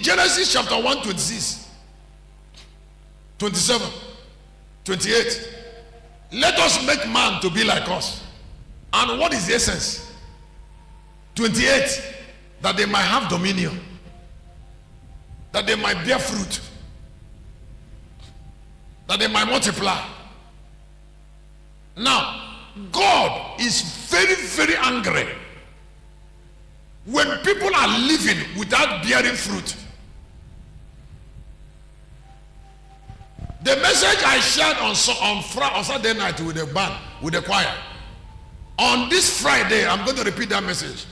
Genesis chapter 1, 26, 27, 28. Let us make man to be like us. And what is the essence? 28. That they might have dominion. That they might bear fruit. That they might multiply. Now, God is very, very angry when people are living without bearing fruit. The message I shared on Saturday night with the band, with the choir. On this Friday, I'm going to repeat that message.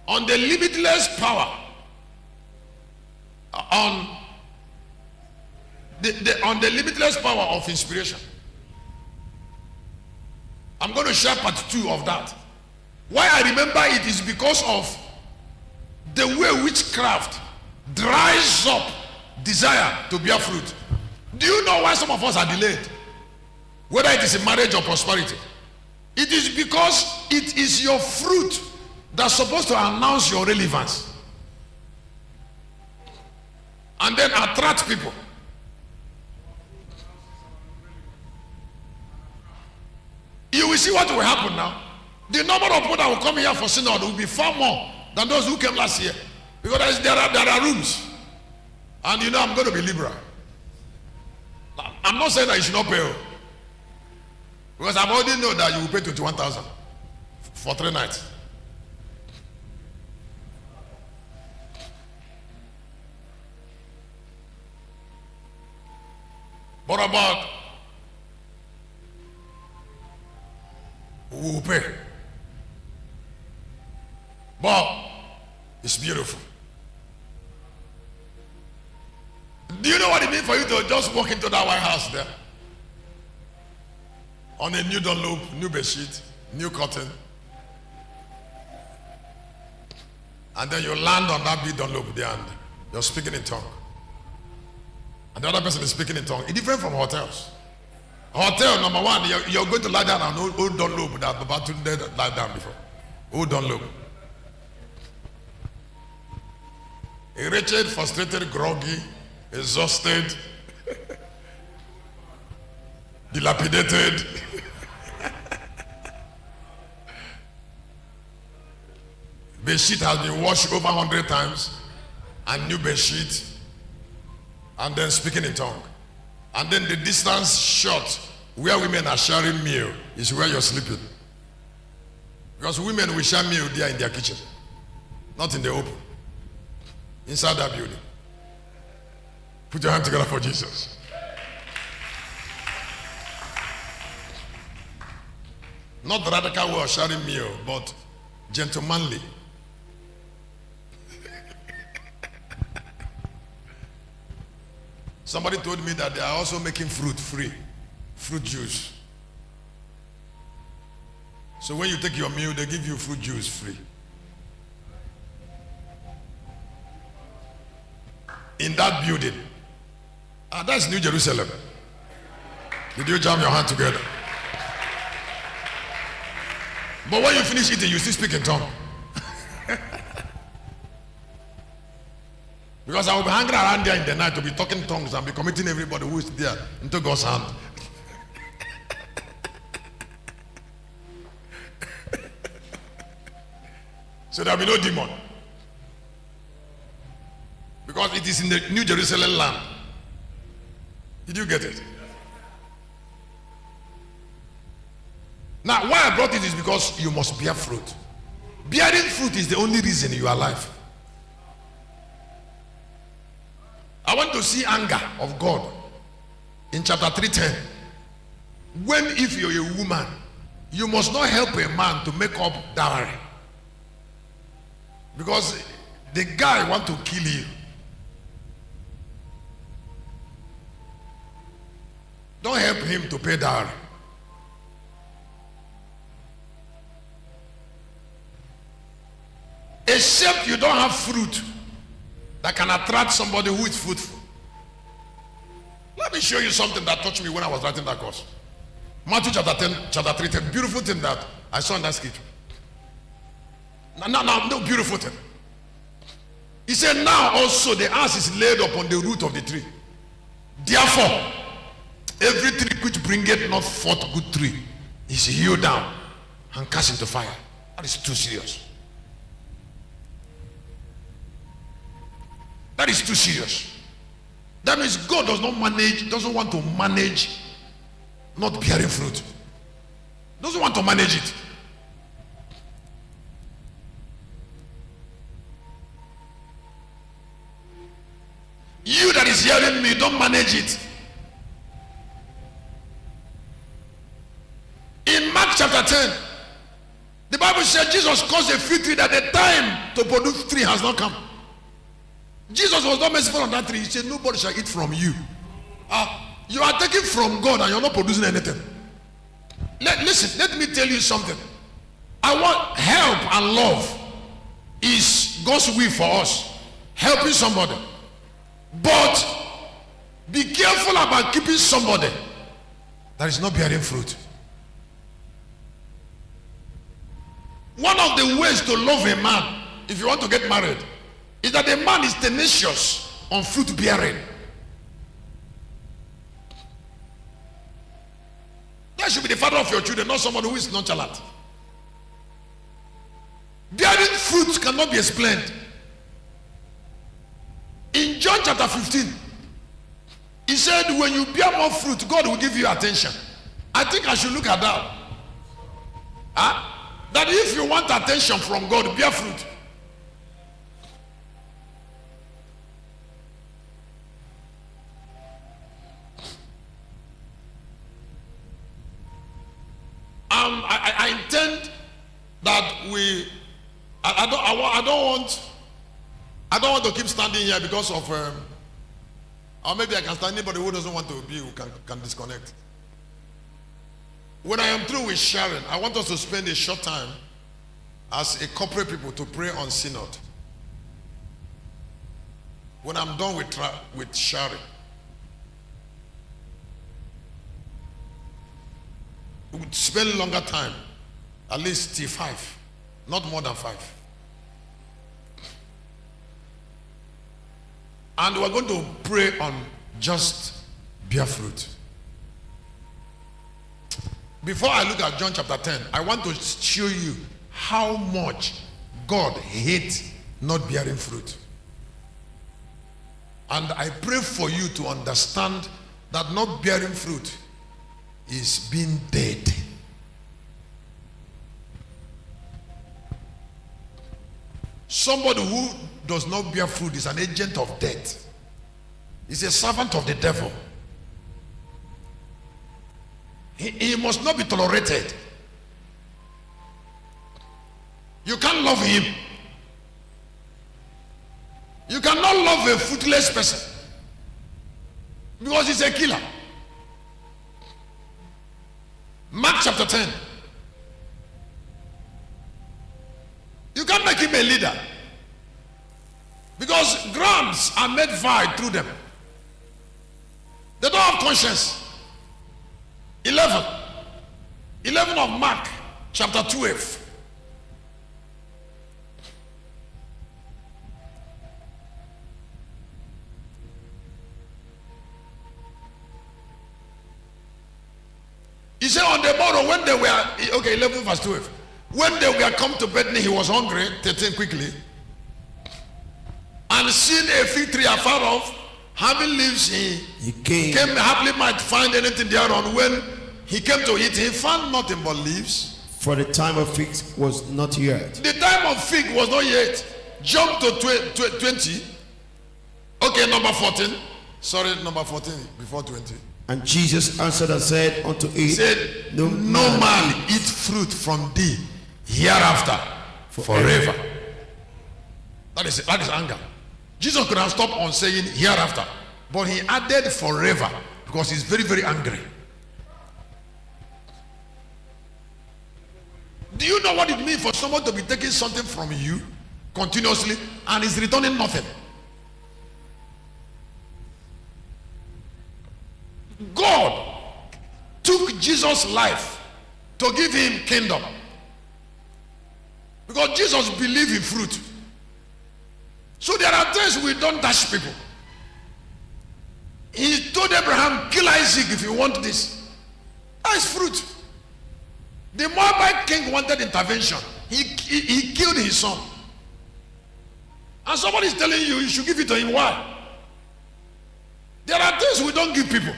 On the limitless power. On the limitless power of inspiration. I'm going to share part 2 of that. Why I remember it is because of the way witchcraft dries up desire to bear fruit. Do you know why some of us are delayed? Whether it is in marriage or prosperity. It is because it is your fruit that's supposed to announce your relevance. And then attract people. You will see what will happen now. The number of people that will come here for synod will be far more than those who came last year. Because there are rooms. And you know I'm going to be liberal. I'm not saying that you should not pay. Because I already know that you will pay 21,000 for 3 nights. What about who will pay? But it's beautiful. Do you know what it means for you to just walk into that White House there? On a new Dunlop, new bedsheet, new curtain. And then you land on that big Dunlop there and you're speaking in tongue. And the other person is speaking in tongue. It's different from hotels. Hotel, number one, you're going to lie down on old Dunlop that Baba Tunde lie down before. Old Dunlop. A wretched, frustrated, groggy, exhausted, dilapidated. Bedsheet has been washed over 100 times, and new bedsheet, and then speaking in tongue. And then the distance short where women are sharing meal is where you're sleeping. Because women will share meal there in their kitchen, not in the open, inside that building. Put your hand together for Jesus. Not the radical way of sharing meal, but gentlemanly. Somebody told me that they are also making fruit free, fruit juice. So when you take your meal, they give you fruit juice free. In that building. That's New Jerusalem. Did you jam your hand together? But when you finish eating, you still speak in tongue. Because I will be hanging around there in the night to be talking tongues and be committing everybody who is there into God's hand. So there will be no demon. Because it is in the New Jerusalem land. Did you get it? Now, why I brought it is because you must bear fruit. Bearing fruit is the only reason you are alive. I want to see anger of God in chapter 3:10. When if you're a woman, you must not help a man to make up dowry. Because the guy want to kill you. Don't help him to pay dowry. Except you don't have fruit that can attract somebody who is fruitful. Let me show you something that touched me when I was writing that course. Matthew chapter 3:10. Beautiful thing that I saw in that scripture. No, beautiful thing. He said, now also the axe is laid upon the root of the tree. Therefore, every tree which bringeth not forth good tree is hewn down and cast into fire. That is too serious. That is too serious. That means God doesn't want to manage not bearing fruit. Doesn't want to manage it. You that is hearing me, don't manage it. In Mark chapter 10, the Bible said Jesus caused a fig tree that the time to produce tree has not come. Jesus was not merciful on that tree. He said, nobody shall eat from you. You are taking from God and you're not producing anything. Listen, let me tell you something. I want help and love is God's will for us. Helping somebody. But be careful about keeping somebody that is not bearing fruit. One of the ways to love a man, if you want to get married, is that the man is tenacious on fruit bearing. That should be the father of your children, not somebody who is nonchalant. Bearing fruit cannot be explained. In John chapter 15, he said, when you bear more fruit, God will give you attention. I think I should look at that. That if you want attention from God, bear fruit. I intend that I don't want to keep standing here because of or maybe I can stand. Anybody who doesn't want to be who can disconnect. When I am through with sharing, I want us to spend a short time as a corporate people to pray on synod. When I'm done with sharing, we would spend longer time, at least till 5, not more than 5. And we're going to pray on just bear fruit. Before I look at John chapter 10, I want to show you how much God hates not bearing fruit. And I pray for you to understand that not bearing fruit is being dead. Somebody who does not bear fruit is an agent of death. He's a servant of the devil. He must not be tolerated. You can't love him. You cannot love a fruitless person because he's a killer. Mark chapter 10. You can't make him a leader because grams are made vile through them. They don't have conscience. 11 of Mark chapter 12. He said on the morrow when they were, 11 verse 12. When they were come to Bethany, he was hungry, 13 quickly. And seeing a fig tree afar off, having leaves, he came haply might find anything thereon. When he came to it, he found nothing but leaves. For the time of figs was not yet. The time of fig was not yet. Jump to 20. Okay, number 14. Sorry, number 14 before 20. And Jesus answered and said unto it, he said, no man eat fruit from thee hereafter forever. That is anger. Jesus could have stopped on saying hereafter, but he added forever because he's very, very angry. Do you know what it means for someone to be taking something from you continuously and is returning nothing? God took Jesus' life to give him kingdom because Jesus believed in fruit. So there are things we don't touch people. He told Abraham, kill Isaac if you want this. That is fruit. The Moabite king wanted intervention. He killed his son. And somebody is telling you, you should give it to him. Why? There are things we don't give people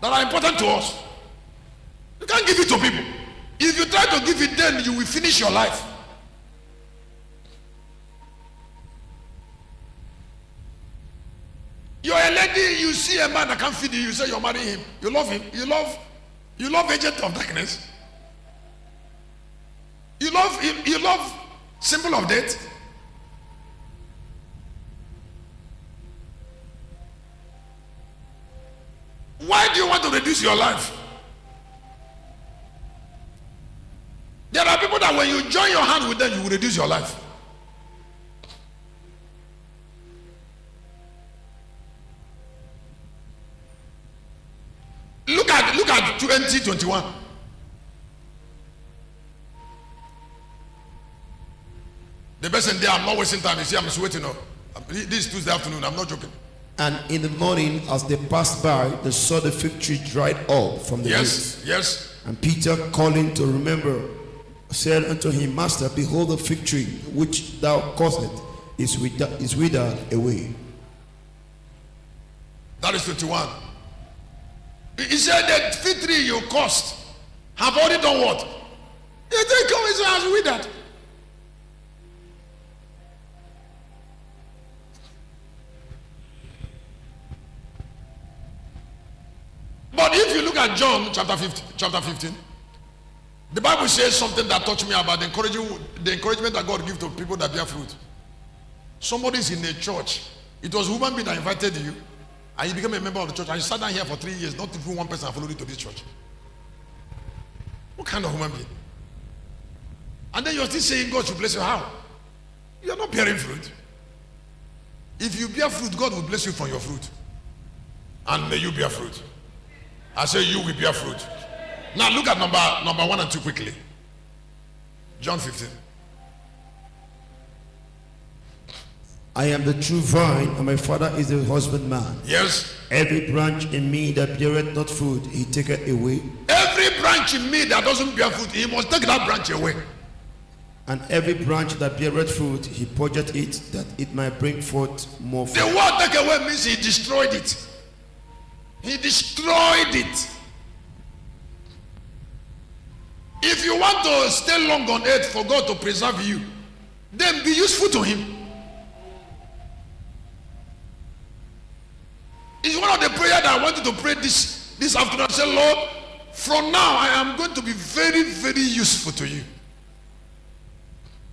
that are important to us. You can't give it to people. If you try to give it, then you will finish your life. You're a lady, you see a man that can't feed you, you say you're marrying him. You love him. You love agent of darkness. You love symbol of death. Why do you want to reduce your life? There are people that when you join your hand with them, you will reduce your life. Look at 2021. The person there, I'm not wasting time. You see, I'm just waiting up. This is Tuesday afternoon, I'm not joking. And in the morning, as they passed by, they saw the fig tree dried up from the roots. Yes. And Peter, calling to remember, said unto him, Master, behold, the fig tree which thou causest is withered away. That is 21. He said that fig tree you caused have already done what? It didn't come as has withered. But if you look at John chapter 15, the Bible says something that touched me about the encouragement that God gives to people that bear fruit. Somebody is in a church. It was a human being that invited you, and you became a member of the church, and you sat down here for 3 years. Not even one person followed you to this church. What kind of human being? And then you're still saying God should bless you. How? You're not bearing fruit. If you bear fruit, God will bless you from your fruit. And may you bear fruit. I say you will bear fruit. Now look at number 1 and 2 quickly. John 15. I am the true vine, and my Father is the husbandman. Yes. Every branch in me that beareth not fruit, he taketh away. Every branch in me that doesn't bear fruit, he must take that branch away. And every branch that beareth fruit, he purgeth it, that it might bring forth more fruit. The word take away means he destroyed it. He destroyed it. If you want to stay long on earth for God to preserve you, then be useful to him. It's one of the prayers that I want you to pray this afternoon. Say, Lord, from now I am going to be very, very useful to you.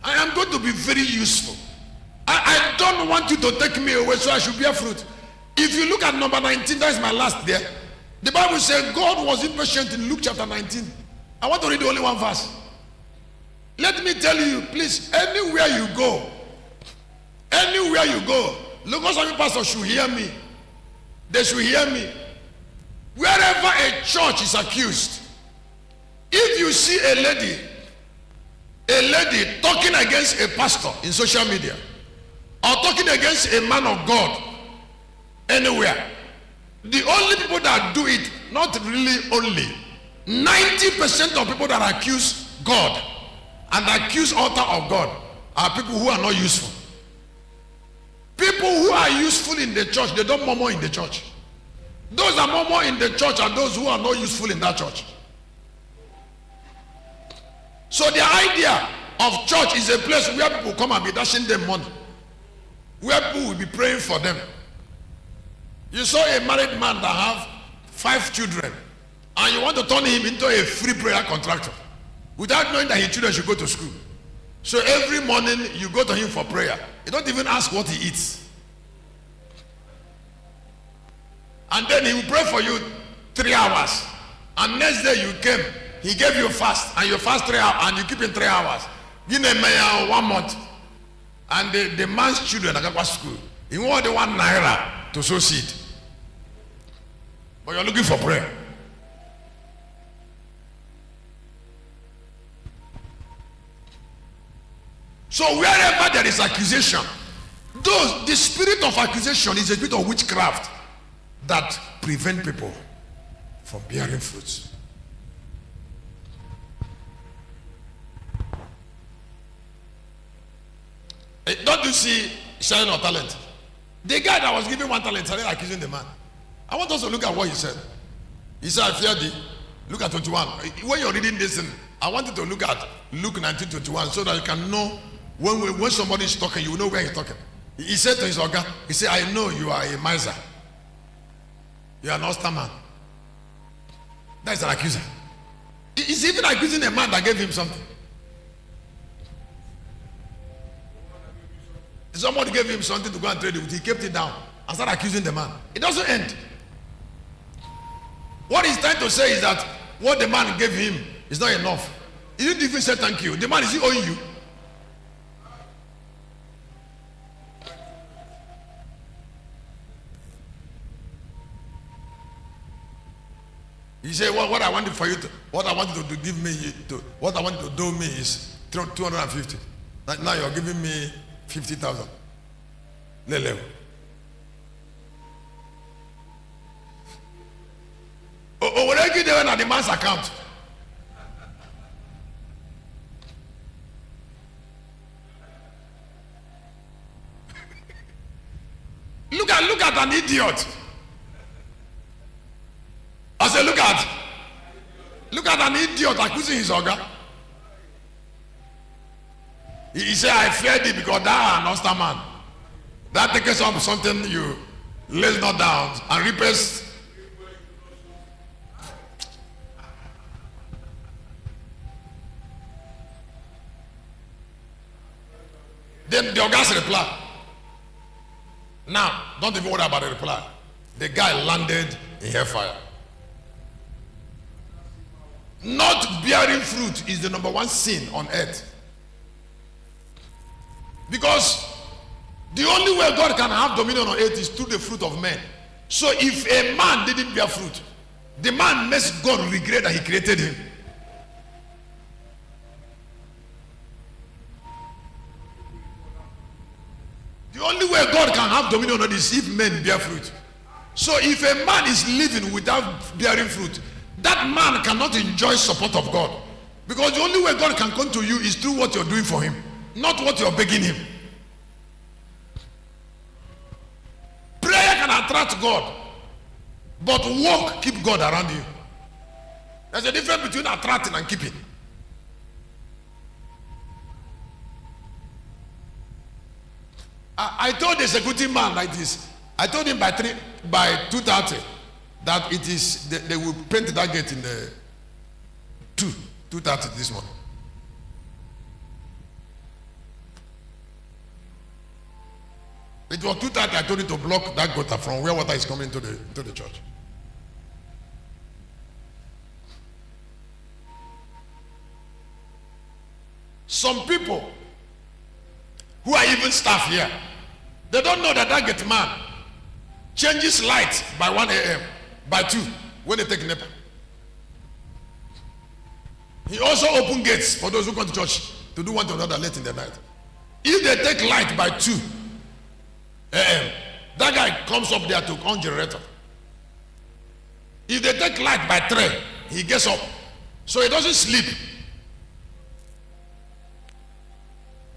I am going to be very useful. I don't want you to take me away so I should bear fruit. If you look at number 19, that is my last there. The Bible says God was impatient in Luke chapter 19. I want to read only one verse. Let me tell you, please, anywhere you go, Lagos Army pastor should hear me. They should hear me. Wherever a church is accused, if you see a lady talking against a pastor in social media, or talking against a man of God anywhere, the only people that do it, not really only, 90% of people that accuse God and accuse altar of God are people who are not useful. People who are useful in the church, they don't murmur in the church. Those that murmur in the church are those who are not useful in that church. So the idea of church is a place where people come and be dashing them money, where people will be praying for them. You saw a married man that have 5 children, and you want to turn him into a free prayer contractor without knowing that his children should go to school. So every morning you go to him for prayer. You don't even ask what he eats. And then he will pray for you 3 hours. And next day you came, he gave you fast, and you fast 3 hours, and you keep in 3 hours. Give him 1 month. And the man's children are going to school. He want the 1 naira to sow seed. But you're looking for prayer. So wherever there is accusation, the spirit of accusation is a spirit of witchcraft that prevent people from bearing fruits. Don't you see sharing of talent? The guy that was given 1 talent started accusing the man. I want us to look at what he said. He said, I fear thee. Look at 21. When you're reading this, I want you to look at Luke 19:21 so that you can know when somebody is talking, you know where he's talking. He said to his organ, he said, I know you are a miser. You are an austere man. That is an accuser. He's even accusing a man that gave him something. Somebody gave him something to go and trade it with. He kept it down and started accusing the man. It doesn't end. What he's trying to say is that what the man gave him is not enough. He didn't even say thank you. The man, is he owing you? He said, well, what I wanted for you to, what I wanted to give me, what I wanted to do me is 250. Now you're giving me 50,000. Lele. Oh, when I give them at the man's account. Look at an idiot. I said, look at an idiot accusing his organ. He said, I fear thee because thou art an austere man. That takes up something you lays not down and repairs. Then the organ's reply. Now, don't even worry about the reply. The guy landed in hellfire. Not bearing fruit is the number one sin on earth. Because the only way God can have dominion on earth is through the fruit of men. So if a man didn't bear fruit, the man makes God regret that he created him. The only way God can have dominion on earth is if men bear fruit. So if a man is living without bearing fruit, that man cannot enjoy support of God. Because the only way God can come to you is through what you're doing for him, not what you're begging him. Prayer can attract God, but walk, keep God around you. There's a difference between attracting and keeping. I told the security man like this. I told him by 2:30 that it is they will paint that gate in the 2:30 this morning. It was 2:30. I told him to block that gutter from where water is coming to the church. Some people who are even staff here, they don't know that gate man changes light by 1 a.m. by 2 when they take NEPA. He also opens gates for those who come to church to do one to another late in the night. If they take light by 2 a.m., that guy comes up there to on generator. If they take light by 3, he gets up. So he doesn't sleep.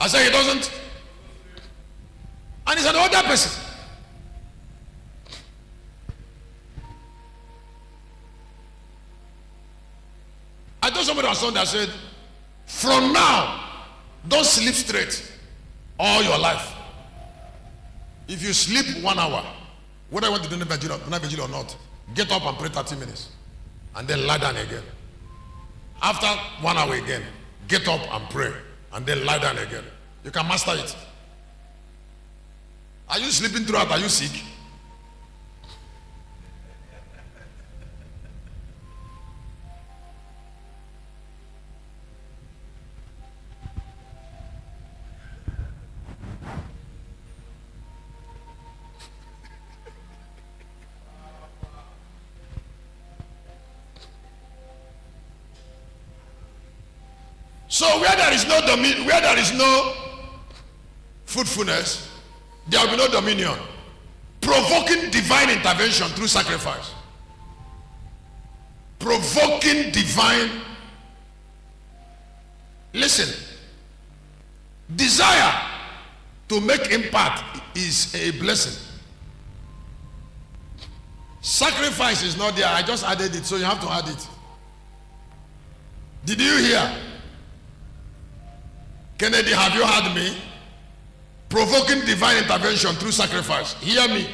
I say he doesn't. And he's an older person. I told somebody on Sunday, I said, from now, don't sleep straight all your life. If you sleep 1 hour, whether you want to do night vigil or not, get up and pray 30 minutes. And then lie down again. After 1 hour again, get up and pray. And then lie down again. You can master it. Are you sleeping throughout? Are you sick? So where there is no fruitfulness, there will be no dominion. Provoking divine intervention through sacrifice. Provoking divine. Listen, desire to make impact is a blessing. Sacrifice is not there. I just added it, so you have to add it. Did you hear? Kennedy, have you heard me? Provoking divine intervention through sacrifice. Hear me.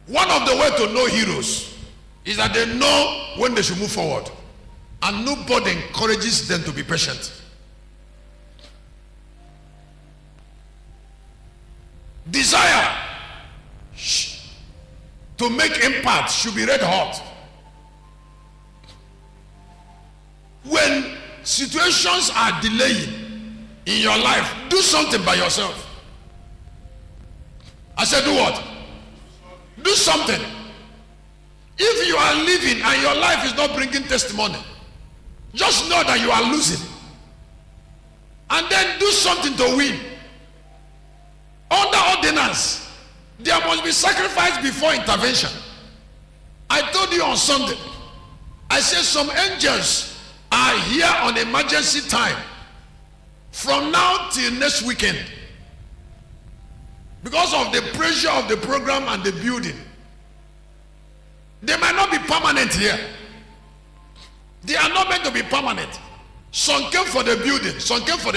One of the ways to know heroes is that they know when they should move forward, and nobody encourages them to be patient. Desire to make impact should be red hot. When situations are delaying in your life, do something by yourself. I said, do what? Do something. If you are living and your life is not bringing testimony, just know that you are losing. And then do something to win. Under ordinance, there must be sacrifice before intervention. I told you on Sunday, I said some angels are here on emergency time from now till next weekend because of the pressure of the program and the building. They might not be permanent here. They are not meant to be permanent. Some came for the building, some came for the